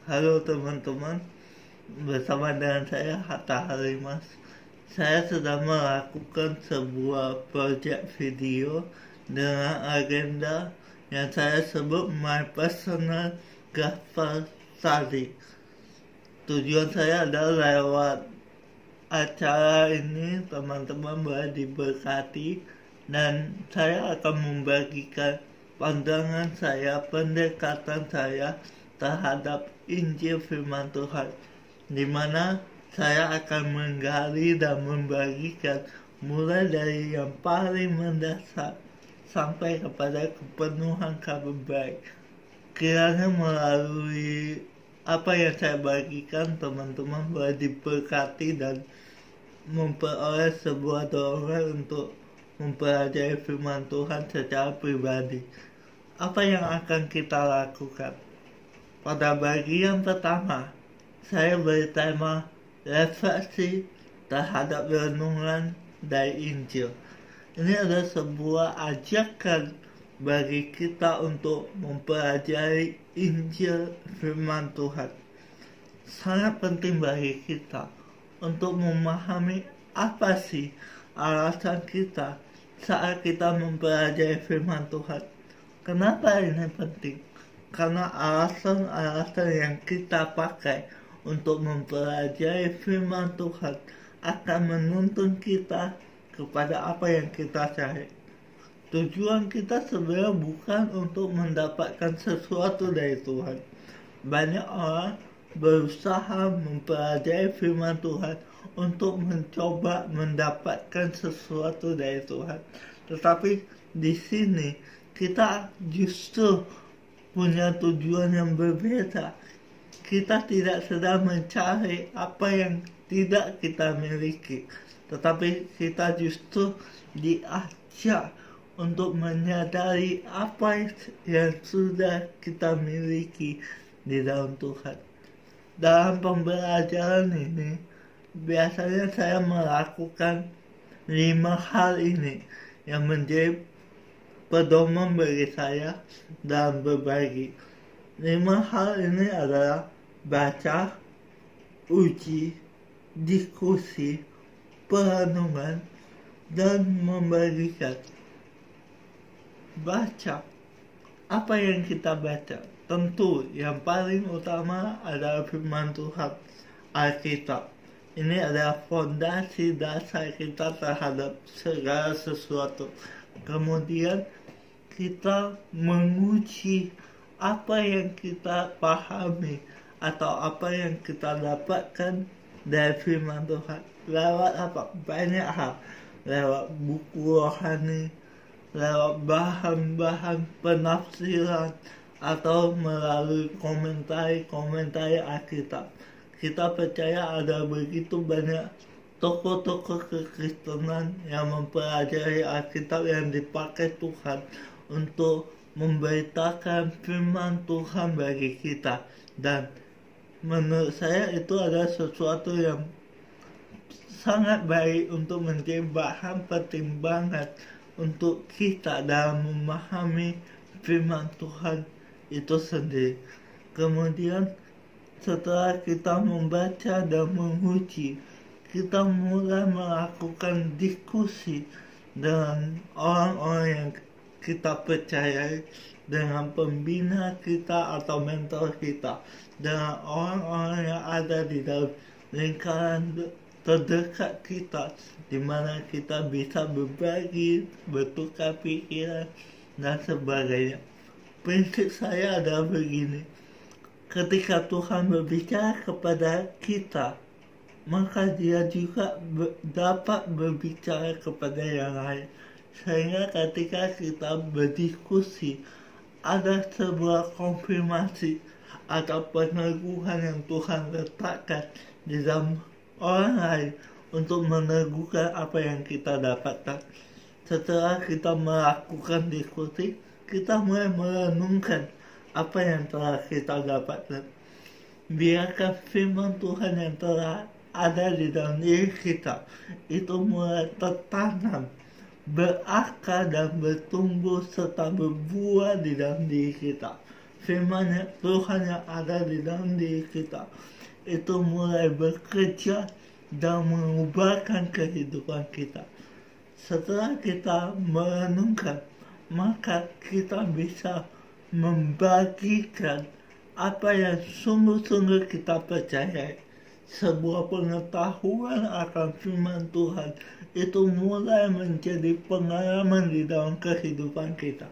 Halo teman-teman, bersama dengan saya Hatta Halimas. Saya sedang melakukan sebuah proyek video dengan agenda yang saya sebut My Personal Gospel Study. Tujuan saya adalah lewat acara ini teman-teman boleh diberkati dan saya akan membagikan pandangan saya, pendekatan saya terhadap Injil Firman Tuhan, di mana saya akan menggali dan membagikan mulai dari yang paling mendasar sampai kepada kepenuhan kabar baik. Kiranya melalui apa yang saya bagikan, teman-teman boleh diberkati dan memperoleh sebuah dorongan untuk mempelajari firman Tuhan secara pribadi. Apa yang akan kita lakukan? Pada bagian pertama, saya beri tema refleksi terhadap renungan dari Injil. Ini adalah sebuah ajakan bagi kita untuk mempelajari Injil firman Tuhan. Sangat penting bagi kita untuk memahami apa sih alasan kita saat kita mempelajari firman Tuhan. Kenapa ini penting? Karena alasan-alasan yang kita pakai untuk mempelajari firman Tuhan akan menuntun kita kepada apa yang kita cari. Tujuan kita sebenarnya bukan untuk mendapatkan sesuatu dari Tuhan. Banyak orang berusaha mempelajari firman Tuhan untuk mencoba mendapatkan sesuatu dari Tuhan. Tetapi di sini kita justru punya tujuan yang berbeda. Kita tidak sedang mencari apa yang tidak kita miliki, tetapi kita justru diajak untuk menyadari apa yang sudah kita miliki di dalam Tuhan. Dalam pembelajaran ini, biasanya saya melakukan 5 hal ini yang menjadi pedoman bagi saya dalam berbagi. 5 hal ini adalah baca, uji, diskusi, perenungan, dan membagikan. Baca. Apa yang kita baca? Tentu yang paling utama adalah firman Tuhan, Alkitab. Ini adalah fondasi dasar kita terhadap segala sesuatu. Kemudian kita menguji apa yang kita pahami atau apa yang kita dapatkan dari firman Tuhan. Lewat apa? Banyak hal. Lewat buku rohani, lewat bahan-bahan penafsiran, atau melalui komentar Alkitab. Kita percaya ada begitu banyak tokoh-tokoh kekristenan yang mempelajari Alkitab yang dipakai Tuhan untuk memberitakan firman Tuhan bagi kita. Dan menurut saya itu adalah sesuatu yang sangat baik untuk menjadi bahan pertimbangan untuk kita dalam memahami firman Tuhan itu sendiri. Kemudian setelah kita membaca dan menguji, kita mulai melakukan diskusi dengan orang-orang yang kita percayai, dengan pembina kita atau mentor kita, dengan orang-orang yang ada di dalam lingkaran terdekat kita, di mana kita bisa berbagi, bertukar pikiran, dan sebagainya. Prinsip saya adalah begini: ketika Tuhan berbicara kepada kita, maka dia juga dapat berbicara kepada yang lain. Sehingga ketika kita berdiskusi, ada sebuah konfirmasi atau peneguhan yang Tuhan letakkan di dalam orang lain untuk meneguhkan apa yang kita dapatkan. Setelah kita melakukan diskusi, kita mulai merenungkan apa yang telah kita dapatkan. Biarkan firman Tuhan yang telah ada di dalam diri kita itu mulai tertanam, berakar dan bertumbuh serta berbuah di dalam diri kita. firman Tuhan yang ada di dalam diri kita itu mulai bekerja dan mengubahkan kehidupan kita. Setelah kita merenungkan, maka kita bisa membagikan apa yang sungguh-sungguh kita percayai. Sebuah pengetahuan akan firman Tuhan itu mulai menjadi pengalaman di dalam kehidupan kita.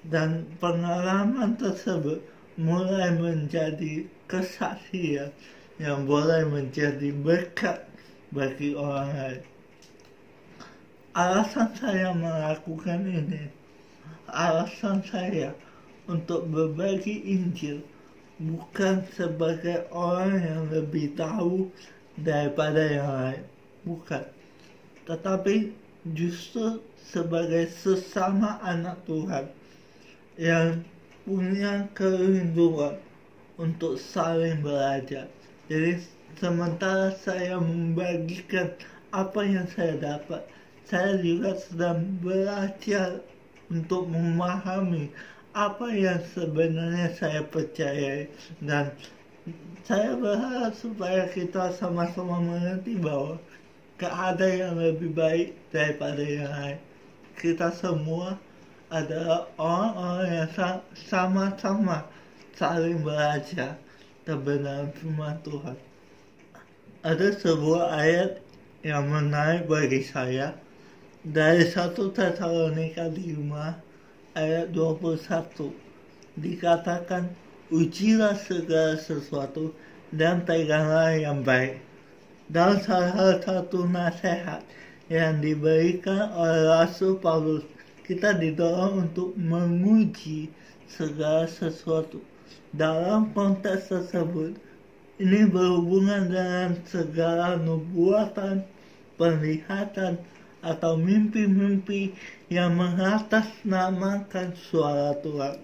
Dan pengalaman tersebut mulai menjadi kesaksian yang boleh menjadi berkat bagi orang lain. Alasan saya melakukan ini, alasan saya untuk berbagi Injil bukan sebagai orang yang lebih tahu daripada yang lain, bukan. Tetapi justru sebagai sesama anak Tuhan yang punya kerinduan untuk saling belajar. Jadi sementara saya membagikan apa yang saya dapat, saya juga sedang belajar untuk memahami apa yang sebenarnya saya percayai, dan saya berharap supaya kita sama-sama mengerti bahwa ada yang lebih baik daripada yang lain. Kita semua adalah orang-orang yang sama-sama saling belajar kebenaran firman Tuhan. Ada sebuah ayat yang menarik bagi saya dari 1 Tesalonika 5 ayat 21. Dikatakan, ujilah segala sesuatu dan peganglah yang baik. Dan salah satu nasihat yang diberikan oleh Rasul Paulus, kita didorong untuk menguji segala sesuatu. Dalam konteks tersebut, ini berhubungan dengan segala nubuatan, penglihatan, atau mimpi-mimpi yang mengatasnamakan suara Tuhan.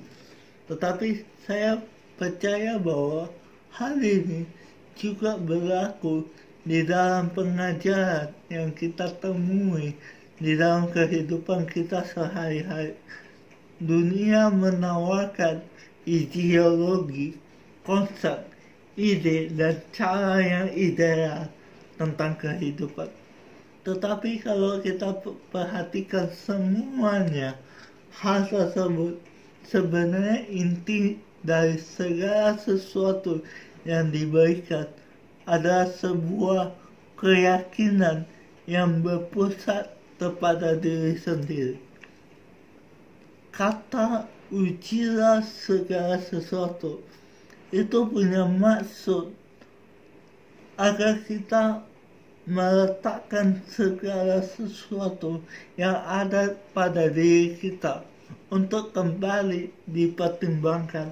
Tetapi saya percaya bahwa hal ini juga berlaku di dalam pengajaran yang kita temui di dalam kehidupan kita sehari-hari. Dunia menawarkan ideologi, konsep, ide, dan cara yang ideal tentang kehidupan. Tetapi kalau kita perhatikan semuanya, hal tersebut sebenarnya inti dari segala sesuatu yang diberikan adalah sebuah keyakinan yang berpusat kepada diri sendiri. Kata ujilah segala sesuatu itu punya maksud agar kita meletakkan segala sesuatu yang ada pada diri kita untuk kembali dipertimbangkan,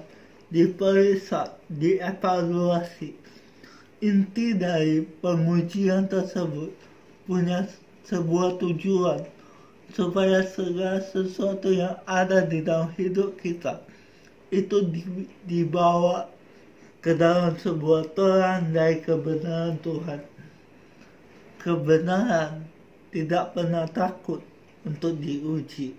diperiksa, dievaluasi. Inti dari pengujian tersebut punya sebuah tujuan supaya segala sesuatu yang ada di dalam hidup kita itu dibawa ke dalam sebuah terang dari kebenaran Tuhan. Kebenaran tidak pernah takut untuk diuji,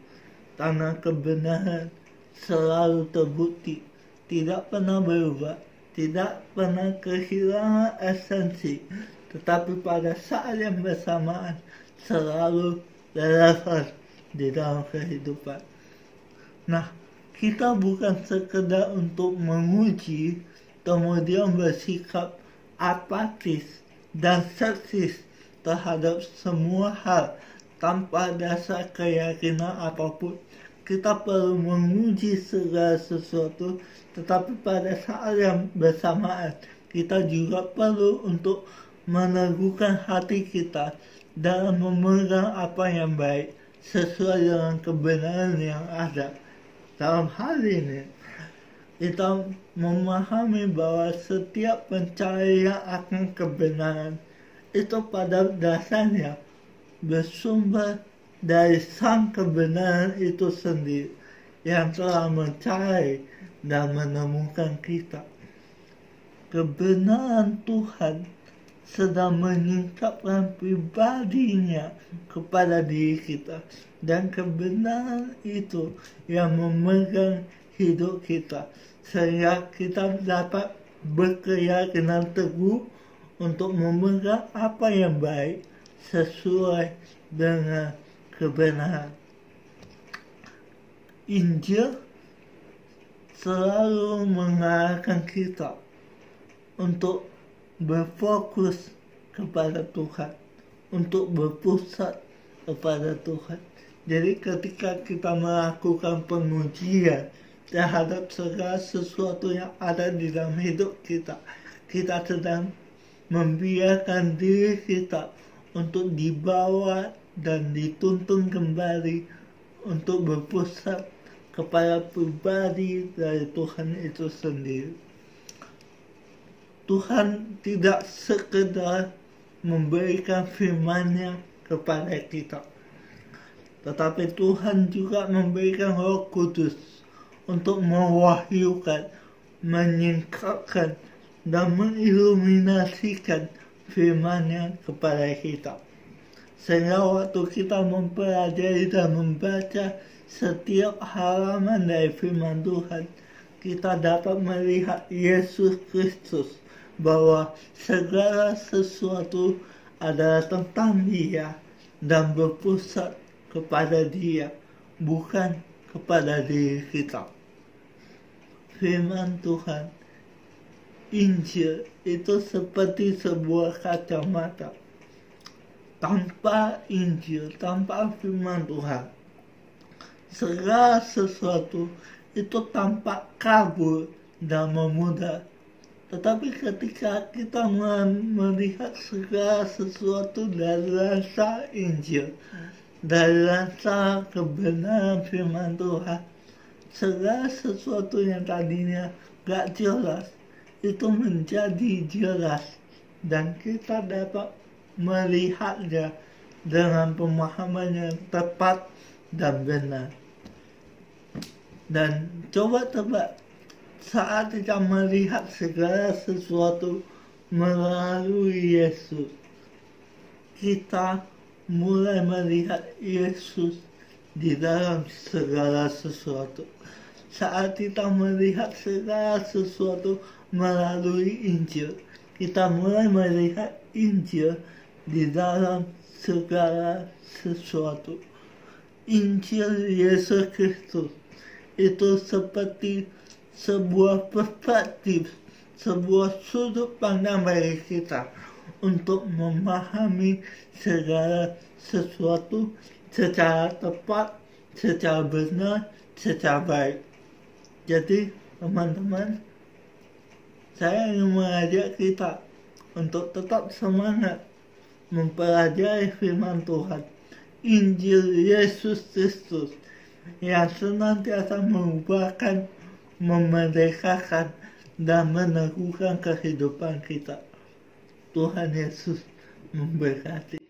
karena kebenaran selalu terbukti, tidak pernah berubah, tidak pernah kehilangan esensi, tetapi pada saat yang bersamaan selalu relevan di dalam kehidupan. Nah, kita bukan sekedar untuk menguji, kemudian bersikap apatis dan seksis terhadap semua hal tanpa dasar keyakinan apapun. Kita perlu menguji segala sesuatu, tetapi pada saat yang bersamaan kita juga perlu untuk meneguhkan hati kita dalam memegang apa yang baik sesuai dengan kebenaran yang ada. Dalam hal ini, kita memahami bahwa setiap pencarian akan kebenaran itu pada dasarnya bersumber dari sang kebenaran itu sendiri yang telah mencari dan menemukan kita. Kebenaran Tuhan sedang menyingkapkan pribadinya kepada diri kita, dan kebenaran itu yang memegang hidup kita sehingga kita dapat berkeyakinan teguh untuk memegang apa yang baik sesuai dengan kebenaran. Injil selalu mengarahkan kita untuk berfokus kepada Tuhan, untuk berpusat kepada Tuhan. Jadi ketika kita melakukan pengujian terhadap segala sesuatu yang ada di dalam hidup kita, kita sedang membiarkan diri kita untuk dibawa dan dituntun kembali untuk berpusat kepada pribadi dari Tuhan itu sendiri. Tuhan tidak sekedar memberikan firman-Nya kepada kita, tetapi Tuhan juga memberikan Roh Kudus untuk mewahyukan, menyingkapkan, dan mengiluminasikan firman-Nya kepada kita. Sehingga waktu kita mempelajari dan membaca setiap halaman dari firman Tuhan, kita dapat melihat Yesus Kristus, bahwa segala sesuatu adalah tentang Dia dan berpusat kepada Dia, bukan kepada diri kita. Firman Tuhan, Injil itu seperti sebuah kacamata. Tanpa Injil, tanpa firman Tuhan, segala sesuatu itu tampak kabur dan memudar. Tetapi ketika kita melihat segala sesuatu dari rasa Injil, dari rasa kebenaran firman Tuhan, segala sesuatu yang tadinya gak jelas, itu menjadi jelas. Dan kita dapat melihatnya dengan pemahaman yang tepat dan benar. Dan coba tebak, saat kita melihat segala sesuatu melalui Yesus, kita mulai melihat Yesus di dalam segala sesuatu. Saat kita melihat segala sesuatu melalui Injil, kita mulai melihat Injil di dalam segala sesuatu. Injil Yesus Kristus itu seperti sebuah perspektif, sebuah sudut pandang bagi kita untuk memahami segala sesuatu secara tepat, secara benar, secara baik. Jadi teman-teman, saya ingin mengajak kita untuk tetap semangat mempelajari firman Tuhan, Injil Yesus Kristus, yang senantiasa mengubahkan, memerdekakan, dan meneguhkan kehidupan kita. Tuhan Yesus memberkati.